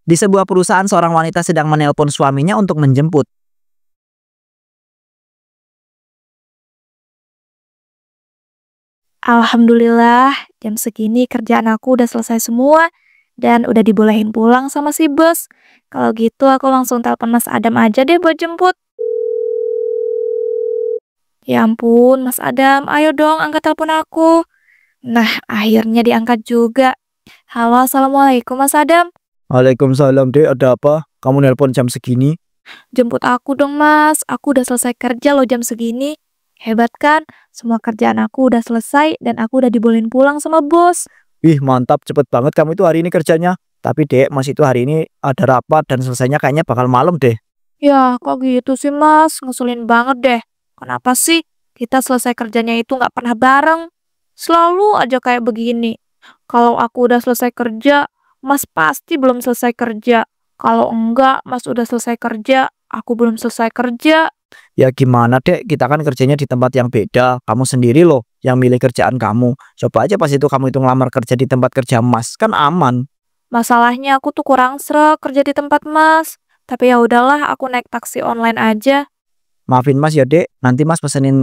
Di sebuah perusahaan, seorang wanita sedang menelpon suaminya untuk menjemput. Alhamdulillah, jam segini kerjaan aku udah selesai semua dan udah dibolehin pulang sama si bos. Kalau gitu aku langsung telepon Mas Adam aja deh buat jemput. Ya ampun, Mas Adam, ayo dong angkat telepon aku. Nah, akhirnya diangkat juga. Halo, Assalamualaikum Mas Adam. Waalaikumsalam, Dek. Ada apa? Kamu nelpon jam segini? Jemput aku dong Mas, aku udah selesai kerja loh jam segini. Hebat kan? Semua kerjaan aku udah selesai dan aku udah dibolehin pulang sama bos. Wih, mantap. Cepet banget kamu itu hari ini kerjanya. Tapi, Dek, Mas itu hari ini ada rapat dan selesainya kayaknya bakal malam deh. Ya, kok gitu sih Mas? Ngeselin banget deh. Kenapa sih kita selesai kerjanya itu nggak pernah bareng? Selalu aja kayak begini. Kalau aku udah selesai kerja, Mas pasti belum selesai kerja. Kalau enggak, Mas udah selesai kerja, aku belum selesai kerja. Ya gimana, Dek? Kita kan kerjanya di tempat yang beda. Kamu sendiri loh yang milih kerjaan kamu. Coba aja pas itu kamu itu ngelamar kerja di tempat kerja Mas, kan aman. Masalahnya aku tuh kurang sreg kerja di tempat Mas. Tapi ya udahlah, aku naik taksi online aja. Maafin Mas ya, Dek. Nanti Mas pesenin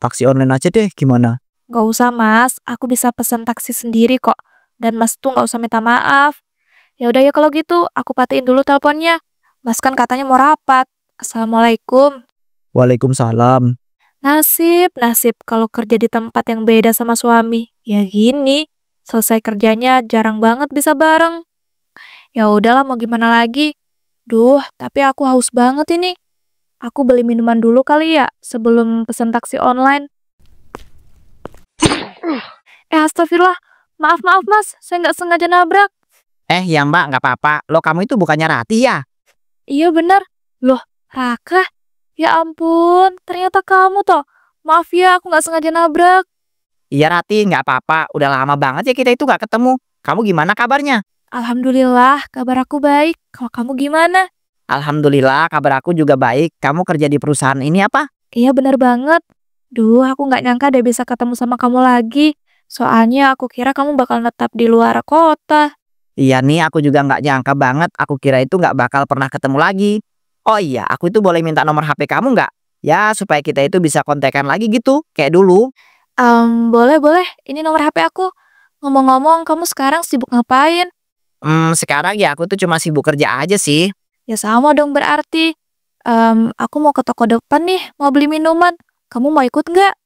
taksi online aja deh. Gimana? Gak usah Mas, aku bisa pesan taksi sendiri kok. Dan Mas tuh gak usah minta maaf. Ya udah ya kalau gitu, aku patiin dulu teleponnya. Mas kan katanya mau rapat. Assalamualaikum. Waalaikumsalam. Nasib kalau kerja di tempat yang beda sama suami. Ya gini, selesai kerjanya jarang banget bisa bareng. Ya udahlah mau gimana lagi. Duh, tapi aku haus banget ini. Aku beli minuman dulu kali ya sebelum pesan taksi online. Astagfirullah. Maaf Mas, saya nggak sengaja nabrak. Ya Mbak, nggak apa-apa. Lo kamu itu bukannya Ratih ya? Iya bener. Loh, Raka? Ya ampun, ternyata kamu toh. Maaf ya, aku nggak sengaja nabrak. Iya Ratih, nggak apa-apa. Udah lama banget ya kita itu nggak ketemu. Kamu gimana kabarnya? Alhamdulillah, kabar aku baik. Kalau kamu gimana? Alhamdulillah, kabar aku juga baik. Kamu kerja di perusahaan ini apa? Iya bener banget. Duh, aku nggak nyangka deh bisa ketemu sama kamu lagi. Soalnya aku kira kamu bakal netap di luar kota. Iya nih, aku juga nggak nyangka banget. Aku kira itu nggak bakal pernah ketemu lagi. Oh iya, aku itu boleh minta nomor HP kamu nggak? Ya, supaya kita itu bisa kontekan lagi gitu, kayak dulu. Boleh. Ini nomor HP aku. Ngomong-ngomong, kamu sekarang sibuk ngapain? Sekarang ya aku tuh cuma sibuk kerja aja sih. Ya sama dong berarti. Aku mau ke toko depan nih, mau beli minuman. Kamu mau ikut nggak?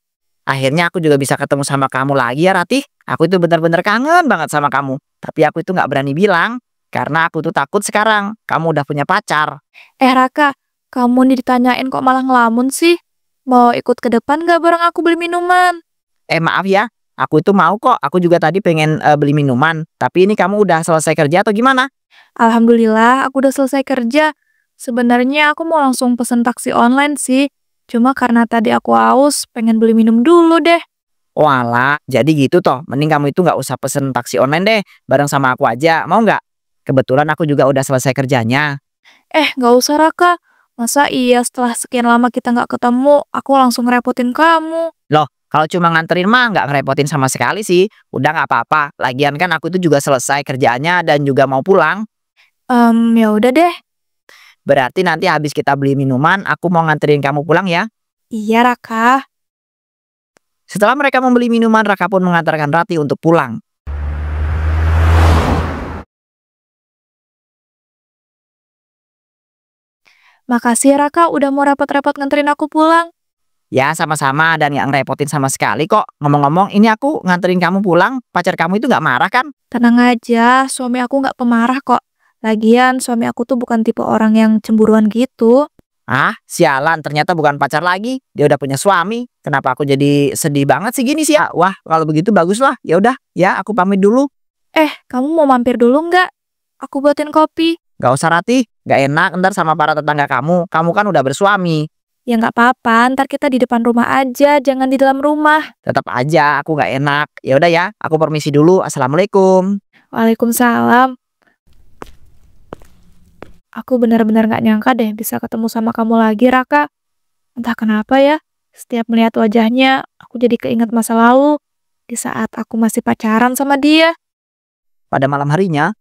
Akhirnya aku juga bisa ketemu sama kamu lagi ya Ratih. Aku itu benar-benar kangen banget sama kamu. Tapi aku itu nggak berani bilang. Karena aku tuh takut sekarang kamu udah punya pacar. Raka, kamu nih ditanyain kok malah ngelamun sih? Mau ikut ke depan nggak bareng aku beli minuman? Maaf ya, aku itu mau kok. Aku juga tadi pengen beli minuman. Tapi ini kamu udah selesai kerja atau gimana? Alhamdulillah, aku udah selesai kerja. Sebenarnya aku mau langsung pesen taksi online sih. Cuma karena tadi aku haus, pengen beli minum dulu deh. Walah, jadi gitu toh. Mending kamu itu nggak usah pesen taksi online deh. Bareng sama aku aja, mau nggak? Kebetulan aku juga udah selesai kerjanya. Nggak usah Raka. Masa iya setelah sekian lama kita nggak ketemu, aku langsung ngerepotin kamu? Loh, kalau cuma nganterin mah nggak ngerepotin sama sekali sih. Udah nggak apa-apa. Lagian kan aku itu juga selesai kerjaannya dan juga mau pulang. Ya udah deh. Berarti nanti habis kita beli minuman, aku mau nganterin kamu pulang ya. Iya Raka. Setelah mereka membeli minuman, Raka pun mengantarkan Rati untuk pulang. Makasih ya Raka udah mau repot-repot nganterin aku pulang. Ya, sama-sama dan nggak ngerepotin sama sekali kok. Ngomong-ngomong, ini aku nganterin kamu pulang, pacar kamu itu nggak marah kan? Tenang aja, suami aku nggak pemarah kok. Lagian suami aku tuh bukan tipe orang yang cemburuan gitu. Ah, sialan, ternyata bukan pacar lagi. Dia udah punya suami. Kenapa aku jadi sedih banget sih gini sih ya? Wah, kalau begitu bagus lah. Ya udah, ya aku pamit dulu. Kamu mau mampir dulu nggak? Aku buatin kopi. Gak usah Ratih, gak enak ntar sama para tetangga kamu. Kamu kan udah bersuami. Ya nggak apa-apa, ntar kita di depan rumah aja, jangan di dalam rumah. Tetap aja aku gak enak. Ya udah ya, aku permisi dulu. Assalamualaikum. Waalaikumsalam. Aku benar-benar nggak nyangka deh bisa ketemu sama kamu lagi, Raka. Entah kenapa ya, setiap melihat wajahnya, aku jadi keinget masa lalu. Di saat aku masih pacaran sama dia. Pada malam harinya,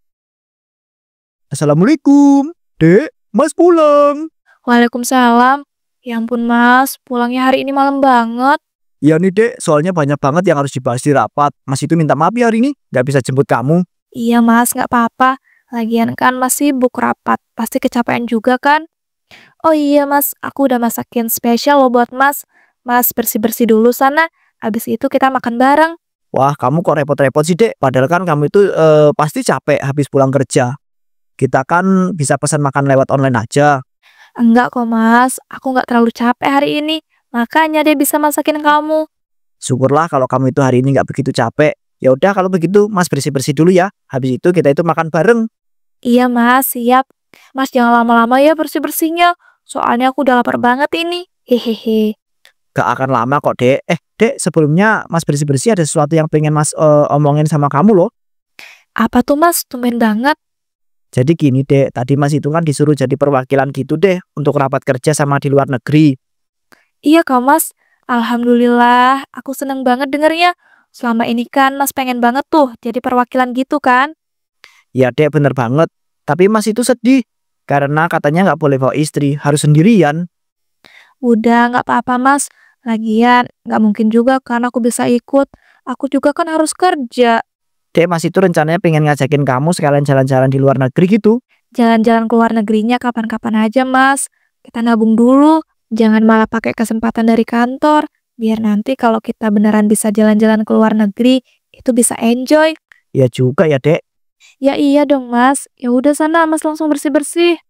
Assalamualaikum. Dek, Mas pulang. Waalaikumsalam. Ya ampun Mas, pulangnya hari ini malam banget. Iya nih dek, soalnya banyak banget yang harus dibahas di rapat. Mas itu minta maaf ya hari ini, nggak bisa jemput kamu. Iya Mas, nggak apa-apa. Lagian kan Mas sibuk rapat, pasti kecapean juga kan? Oh iya Mas, aku udah masakin spesial loh buat Mas. Mas bersih-bersih dulu sana, habis itu kita makan bareng. Wah, kamu kok repot-repot sih dek, padahal kan kamu itu pasti capek habis pulang kerja. Kita kan bisa pesan makan lewat online aja. Enggak kok Mas, aku nggak terlalu capek hari ini. Makanya dia bisa masakin kamu. Syukurlah kalau kamu itu hari ini nggak begitu capek. Ya udah kalau begitu Mas bersih-bersih dulu ya. Habis itu kita itu makan bareng. Iya Mas, siap. Mas jangan lama-lama ya bersih-bersihnya. Soalnya aku udah lapar banget ini. Hehehe. Gak akan lama kok dek. Dek, sebelumnya Mas bersih-bersih ada sesuatu yang pengen Mas omongin sama kamu loh. Apa tuh Mas? Tumben banget. Jadi gini dek, tadi Mas itu kan disuruh jadi perwakilan gitu deh untuk rapat kerja sama di luar negeri. Iya kak Mas. Alhamdulillah, aku seneng banget dengernya. Selama ini kan Mas pengen banget tuh jadi perwakilan gitu kan? Ya dek, bener banget. Tapi Mas itu sedih karena katanya nggak boleh bawa istri, harus sendirian. Udah nggak apa-apa Mas. Lagian nggak mungkin juga kan aku bisa ikut. Aku juga kan harus kerja. Dek, Mas itu rencananya pengen ngajakin kamu sekalian jalan-jalan di luar negeri gitu. Jalan-jalan ke luar negerinya kapan-kapan aja Mas. Kita nabung dulu. Jangan malah pakai kesempatan dari kantor. Biar nanti kalau kita beneran bisa jalan-jalan ke luar negeri, itu bisa enjoy. Ya juga ya dek. Ya iya dong Mas. Ya udah sana Mas langsung bersih-bersih.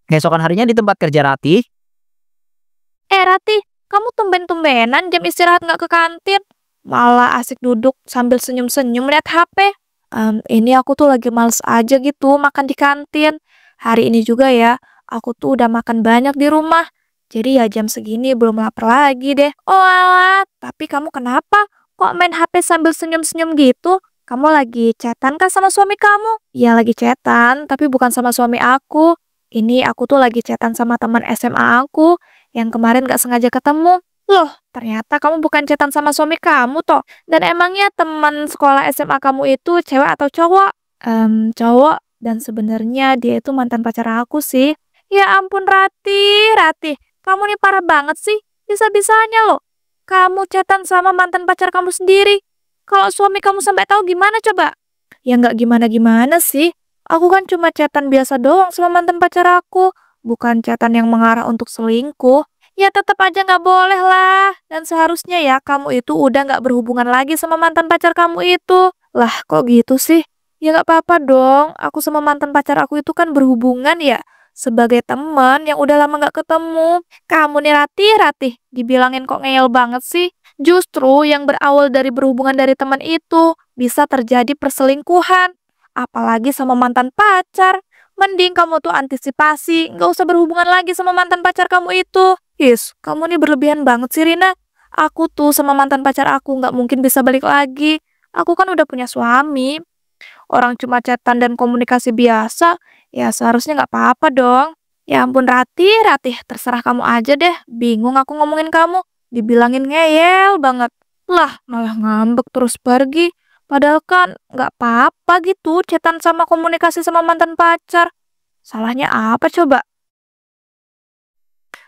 Keesokan harinya di tempat kerja Ratih. Rati, kamu tumben-tumbenan jam istirahat nggak ke kantin? Malah asik duduk sambil senyum-senyum lihat HP. Ini aku tuh lagi males aja gitu makan di kantin. Hari ini juga ya, aku tuh udah makan banyak di rumah. Jadi ya jam segini belum lapar lagi deh. Oh alat, tapi kamu kenapa? Kok main HP sambil senyum-senyum gitu? Kamu lagi chatan kah sama suami kamu? Ya lagi chatan, tapi bukan sama suami aku. Ini aku tuh lagi chatan sama teman SMA aku yang kemarin gak sengaja ketemu. Loh, ternyata kamu bukan chatan sama suami kamu toh. Dan emangnya teman sekolah SMA kamu itu cewek atau cowok? Cowok. Dan sebenarnya dia itu mantan pacar aku sih. Ya ampun Rati. Kamu nih parah banget sih. Bisa-bisanya loh. Kamu chatan sama mantan pacar kamu sendiri. Kalau suami kamu sampai tahu gimana coba? Ya nggak gimana-gimana sih. Aku kan cuma chatan biasa doang sama mantan pacar aku. Bukan chatan yang mengarah untuk selingkuh. Ya tetap aja nggak boleh lah. Dan seharusnya ya kamu itu udah nggak berhubungan lagi sama mantan pacar kamu itu. Lah kok gitu sih? Ya nggak apa-apa dong. Aku sama mantan pacar aku itu kan berhubungan ya. Sebagai teman yang udah lama nggak ketemu. Kamu nih Ratih. Dibilangin kok ngeyel banget sih. Justru yang berawal dari berhubungan dari teman itu bisa terjadi perselingkuhan. Apalagi sama mantan pacar. Mending kamu tuh antisipasi, nggak usah berhubungan lagi sama mantan pacar kamu itu. Kamu nih berlebihan banget sih Rina. Aku tuh sama mantan pacar aku nggak mungkin bisa balik lagi. Aku kan udah punya suami. Orang cuma chatan dan komunikasi biasa, ya seharusnya nggak apa-apa dong. Ya ampun Ratih, terserah kamu aja deh. Bingung aku ngomongin kamu. Dibilangin ngeyel banget. Lah, malah ngambek terus pergi. Padahal kan nggak apa-apa gitu chatan sama komunikasi sama mantan pacar. Salahnya apa coba?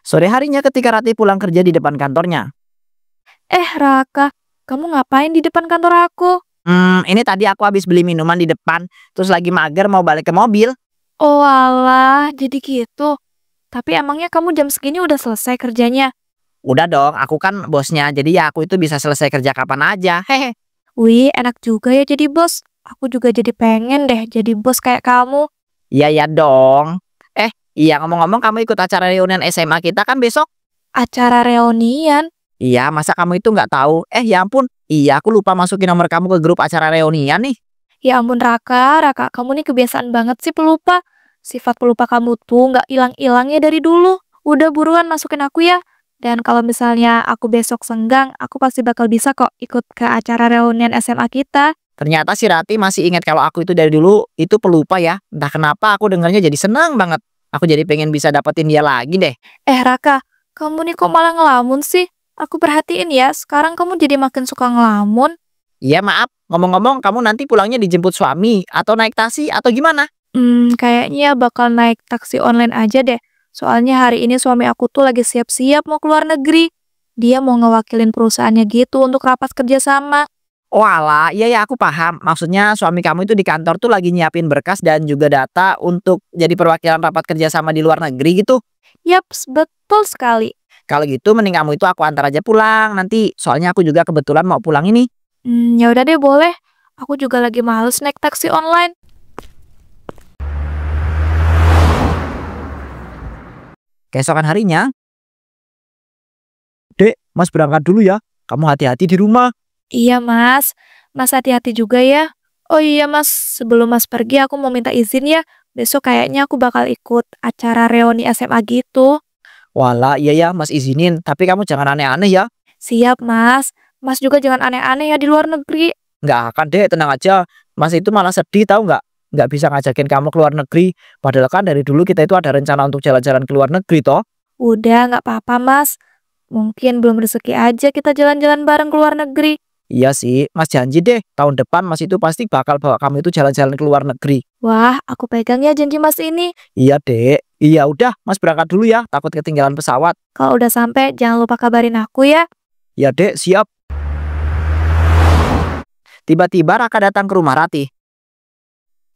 Sore harinya ketika Ratih pulang kerja di depan kantornya. Raka, kamu ngapain di depan kantor aku? Ini tadi aku habis beli minuman di depan, terus lagi mager mau balik ke mobil. Oh alah, jadi gitu. Tapi emangnya kamu jam segini udah selesai kerjanya? Udah dong, aku kan bosnya, jadi ya aku itu bisa selesai kerja kapan aja. Hehe. Wih, enak juga ya jadi bos. Aku juga jadi pengen deh jadi bos kayak kamu. Iya ya dong. Iya ngomong-ngomong kamu ikut acara reunian SMA kita kan besok? Acara reunian? Iya, masa kamu itu nggak tahu? Ya ampun, iya aku lupa masukin nomor kamu ke grup acara reunian nih. Ya ampun Raka, kamu nih kebiasaan banget sih pelupa. Sifat pelupa kamu tuh nggak hilang-hilangnya dari dulu. Udah buruan masukin aku ya. Dan kalau misalnya aku besok senggang, aku pasti bakal bisa kok ikut ke acara reunian SMA kita. Ternyata si Rati masih ingat kalau aku itu dari dulu itu pelupa ya. Entah kenapa aku dengarnya jadi senang banget. Aku jadi pengen bisa dapetin dia lagi deh. Raka, kamu nih kok malah ngelamun sih? Aku perhatiin ya, sekarang kamu jadi makin suka ngelamun. Iya maaf, ngomong-ngomong kamu nanti pulangnya dijemput suami atau naik taksi atau gimana? Kayaknya bakal naik taksi online aja deh. Soalnya hari ini suami aku tuh lagi siap-siap mau keluar negeri. Dia mau ngewakilin perusahaannya gitu untuk rapat kerjasama. Walah, iya ya aku paham. Maksudnya suami kamu itu di kantor tuh lagi nyiapin berkas dan juga data untuk jadi perwakilan rapat kerjasama di luar negeri gitu. Yaps, betul sekali. Kalau gitu mending kamu itu aku antar aja pulang nanti. Soalnya aku juga kebetulan mau pulang ini. Ya udah deh boleh. Aku juga lagi males naik taksi online. Keesokan harinya, Dek, Mas berangkat dulu ya. Kamu hati-hati di rumah. Iya mas, mas hati-hati juga ya. Oh iya mas, sebelum mas pergi aku mau minta izin ya. Besok kayaknya aku bakal ikut acara reuni SMA gitu. Walah, iya ya, Mas izinin. Tapi kamu jangan aneh-aneh ya. Siap mas, mas juga jangan aneh-aneh ya di luar negeri. Nggak akan deh, tenang aja. Mas itu malah sedih tahu nggak? Nggak bisa ngajakin kamu ke luar negeri. Padahal kan dari dulu kita itu ada rencana untuk jalan-jalan ke luar negeri toh. Udah nggak apa-apa mas, mungkin belum rezeki aja kita jalan-jalan bareng ke luar negeri. Iya sih, Mas janji deh. Tahun depan Mas itu pasti bakal bawa kamu itu jalan-jalan ke luar negeri. Wah, aku pegang ya janji mas ini. Iya dek. Iya udah, Mas berangkat dulu ya. Takut ketinggalan pesawat. Kalau udah sampai jangan lupa kabarin aku ya. Iya dek, siap. tiba-tiba Raka datang ke rumah Ratih.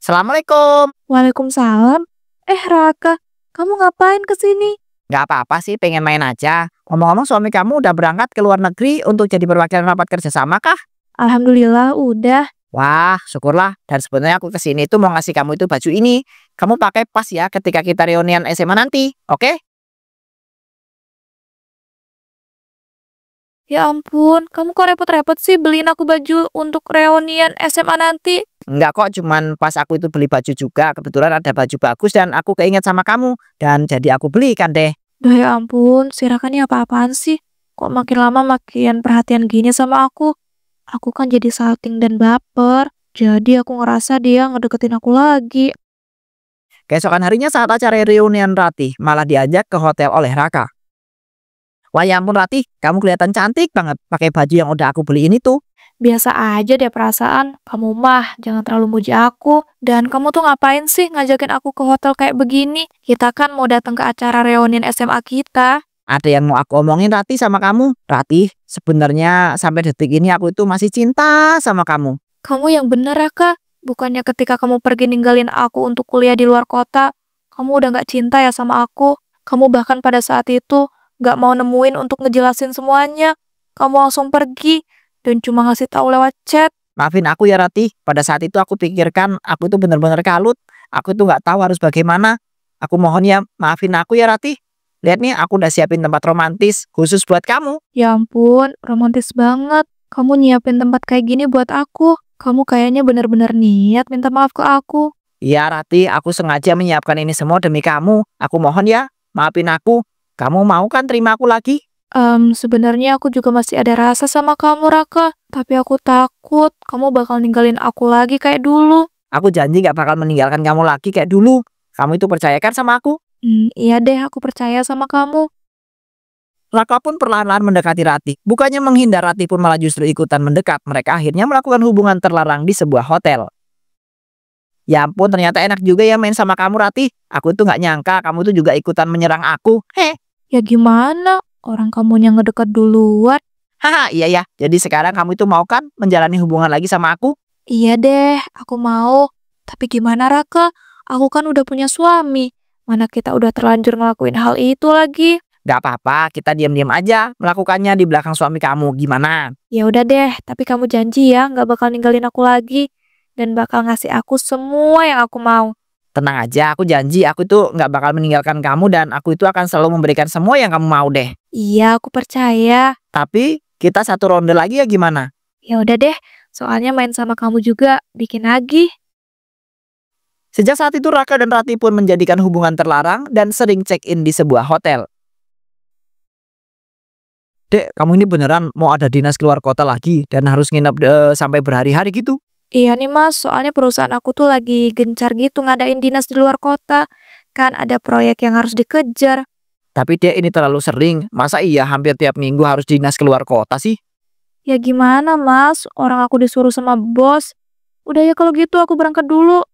Assalamualaikum. Waalaikumsalam. Raka, kamu ngapain kesini? Gak apa-apa sih, pengen main aja. Ngomong-ngomong suami kamu udah berangkat ke luar negeri untuk jadi perwakilan rapat kerjasama kah? Alhamdulillah udah. Wah, syukurlah. Dan sebenarnya aku kesini tuh mau ngasih kamu itu baju ini. Kamu pakai pas ya ketika kita reunian SMA nanti, oke? Ya ampun, kamu kok repot-repot sih beliin aku baju untuk reunian SMA nanti? Enggak kok, cuman pas aku itu beli baju juga. Kebetulan ada baju bagus dan aku keinget sama kamu. Dan jadi aku belikan deh. Duh ya ampun, si Raka ini apa-apaan sih? Kok makin lama makin perhatian gini sama aku? Aku kan jadi salting dan baper. Jadi aku ngerasa dia ngedeketin aku lagi. Keesokan harinya saat acara reunian Ratih malah diajak ke hotel oleh Raka. Wah ya ampun Ratih, kamu kelihatan cantik banget pakai baju yang udah aku beliin itu. Biasa aja deh perasaan. Kamu mah jangan terlalu muji aku. Dan kamu tuh ngapain sih ngajakin aku ke hotel kayak begini? Kita kan mau datang ke acara reunian SMA kita. Ada yang mau aku omongin Ratih sama kamu. Ratih, sebenarnya sampai detik ini aku itu masih cinta sama kamu. Kamu yang bener Raka. Bukannya ketika kamu pergi ninggalin aku untuk kuliah di luar kota, kamu udah gak cinta ya sama aku. Kamu bahkan pada saat itu gak mau nemuin untuk ngejelasin semuanya. Kamu langsung pergi dan cuma ngasih tahu lewat chat. Maafin aku ya Ratih, pada saat itu aku pikirkan aku itu bener-bener kalut. Aku tuh gak tahu harus bagaimana. Aku mohon ya, maafin aku ya Ratih. Lihat nih, aku udah siapin tempat romantis khusus buat kamu. Ya ampun, romantis banget. Kamu nyiapin tempat kayak gini buat aku. Kamu kayaknya bener-bener niat minta maaf ke aku. Iya Ratih, aku sengaja menyiapkan ini semua demi kamu. Aku mohon ya, maafin aku. Kamu mau kan terima aku lagi? Sebenarnya aku juga masih ada rasa sama kamu, Raka. Tapi aku takut kamu bakal ninggalin aku lagi kayak dulu. Aku janji gak bakal meninggalkan kamu lagi kayak dulu. Kamu itu percaya kan sama aku? Iya deh, aku percaya sama kamu. Raka pun perlahan-lahan mendekati Ratih. Bukannya menghindar, Ratih pun malah justru ikutan mendekat. Mereka akhirnya melakukan hubungan terlarang di sebuah hotel. Ya ampun, ternyata enak juga ya main sama kamu Ratih. Aku tuh gak nyangka kamu tuh juga ikutan menyerang aku. Ya gimana? Orang kamunya ngedeket duluan. Haha, iya ya. Jadi sekarang kamu itu mau kan menjalani hubungan lagi sama aku? Iya deh, aku mau. Tapi gimana Raka? Aku kan udah punya suami. Mana kita udah terlanjur ngelakuin hal itu lagi. Gak apa-apa, kita diam-diam aja melakukannya di belakang suami kamu. Gimana? Ya udah deh, tapi kamu janji ya nggak bakal ninggalin aku lagi. Dan bakal ngasih aku semua yang aku mau. Tenang aja, aku janji aku itu gak bakal meninggalkan kamu dan aku itu akan selalu memberikan semua yang kamu mau deh. Iya, aku percaya. Tapi kita satu ronde lagi ya gimana? Ya udah deh, soalnya main sama kamu juga bikin lagi. Sejak saat itu Raka dan Ratih pun menjadikan hubungan terlarang dan sering check-in di sebuah hotel. Dek, kamu ini beneran mau ada dinas keluar kota lagi dan harus nginep sampai berhari-hari gitu? Iya nih mas, soalnya perusahaan aku tuh lagi gencar gitu ngadain dinas di luar kota. Kan ada proyek yang harus dikejar. Tapi dek ini terlalu sering. Masa iya hampir tiap minggu harus dinas keluar kota sih? Ya gimana, Mas? Orang aku disuruh sama bos. Udah ya kalau gitu aku berangkat dulu.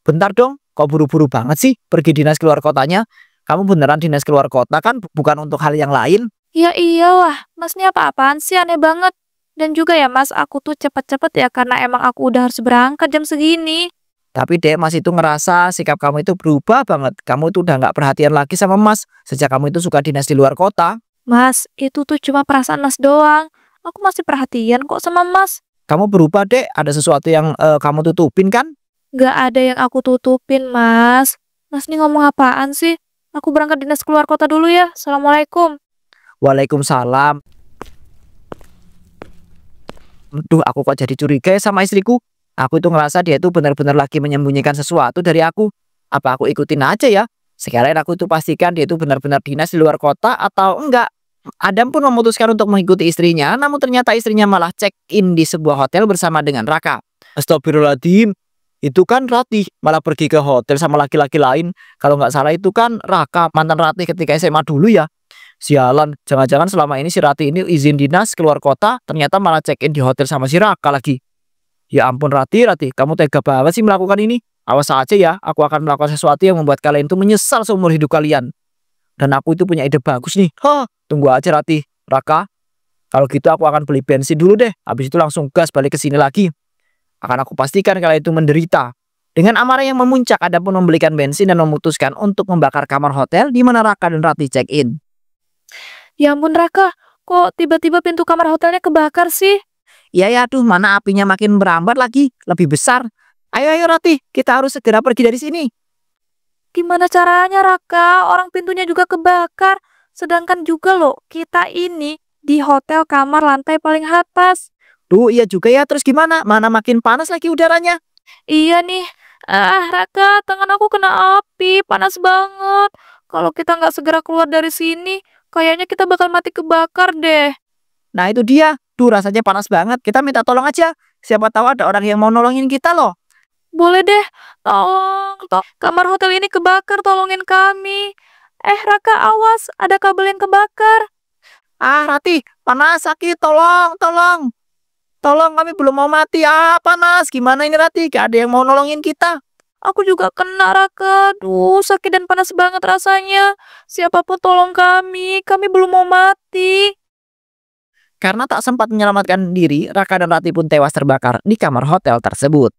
Bentar dong. Kok buru-buru banget sih pergi dinas keluar kotanya? Kamu beneran dinas keluar kota kan bukan untuk hal yang lain? Ya iyalah, Mas ini apa-apaan sih aneh banget. Dan juga ya Mas, aku tuh cepet-cepet ya karena emang aku udah harus berangkat jam segini. Tapi Dek, Mas itu ngerasa sikap kamu itu berubah banget. Kamu itu udah nggak perhatian lagi sama Mas sejak kamu itu suka dinas di luar kota. Mas, itu tuh cuma perasaan Mas doang. Aku masih perhatian kok sama Mas. Kamu berubah Dek, ada sesuatu yang kamu tutupin kan? Gak ada yang aku tutupin, Mas. Mas ini ngomong apaan sih? Aku berangkat dinas keluar kota dulu ya. Assalamualaikum. Waalaikumsalam. Duh, aku kok jadi curiga ya sama istriku. Aku itu ngerasa dia itu benar-benar lagi menyembunyikan sesuatu dari aku. Apa aku ikutin aja ya? Sekarang aku itu pastikan dia itu benar-benar dinas di luar kota atau enggak. Adam pun memutuskan untuk mengikuti istrinya, namun ternyata istrinya malah check-in di sebuah hotel bersama dengan Raka. Astagfirullahaladzim, itu kan Ratih malah pergi ke hotel sama laki-laki lain. Kalau nggak salah itu kan Raka, mantan Ratih ketika SMA dulu ya. Sialan, jangan-jangan selama ini si Ratih ini izin dinas keluar kota, ternyata malah check-in di hotel sama si Raka lagi. Ya ampun Ratih, kamu tega banget sih melakukan ini. Awas aja ya, aku akan melakukan sesuatu yang membuat kalian itu menyesal seumur hidup kalian. Dan aku itu punya ide bagus nih. Tunggu aja Ratih, Raka. Kalau gitu aku akan beli bensin dulu deh. Habis itu langsung gas balik ke sini lagi. Akan aku pastikan kalian itu menderita. Dengan amarah yang memuncak, Adam pun membelikan bensin dan memutuskan untuk membakar kamar hotel di mana Raka dan Ratih check-in. Ya ampun Raka, kok tiba-tiba pintu kamar hotelnya kebakar sih? Iya ya, aduh mana apinya makin berambat lagi, lebih besar. Ayo Ratih, kita harus segera pergi dari sini. Gimana caranya Raka? Orang pintunya juga kebakar. Sedangkan juga loh, kita ini di hotel kamar lantai paling atas. Duh iya juga ya, terus gimana? Mana makin panas lagi udaranya. Iya nih. Raka, tangan aku kena api, panas banget. Kalau kita nggak segera keluar dari sini, kayaknya kita bakal mati kebakar deh. Nah itu dia, duh rasanya panas banget. Kita minta tolong aja. Siapa tahu ada orang yang mau nolongin kita loh. Boleh deh, tolong. Kamar hotel ini kebakar, tolongin kami. Raka, awas, ada kabel yang kebakar. Ratih, panas, sakit, tolong. Tolong, kami belum mau mati. Panas, gimana ini Ratih? Gak ada yang mau nolongin kita. Aku juga kena Raka. Duh, sakit dan panas banget rasanya. Siapapun tolong kami belum mau mati. Karena tak sempat menyelamatkan diri, Raka dan Ratih pun tewas terbakar di kamar hotel tersebut.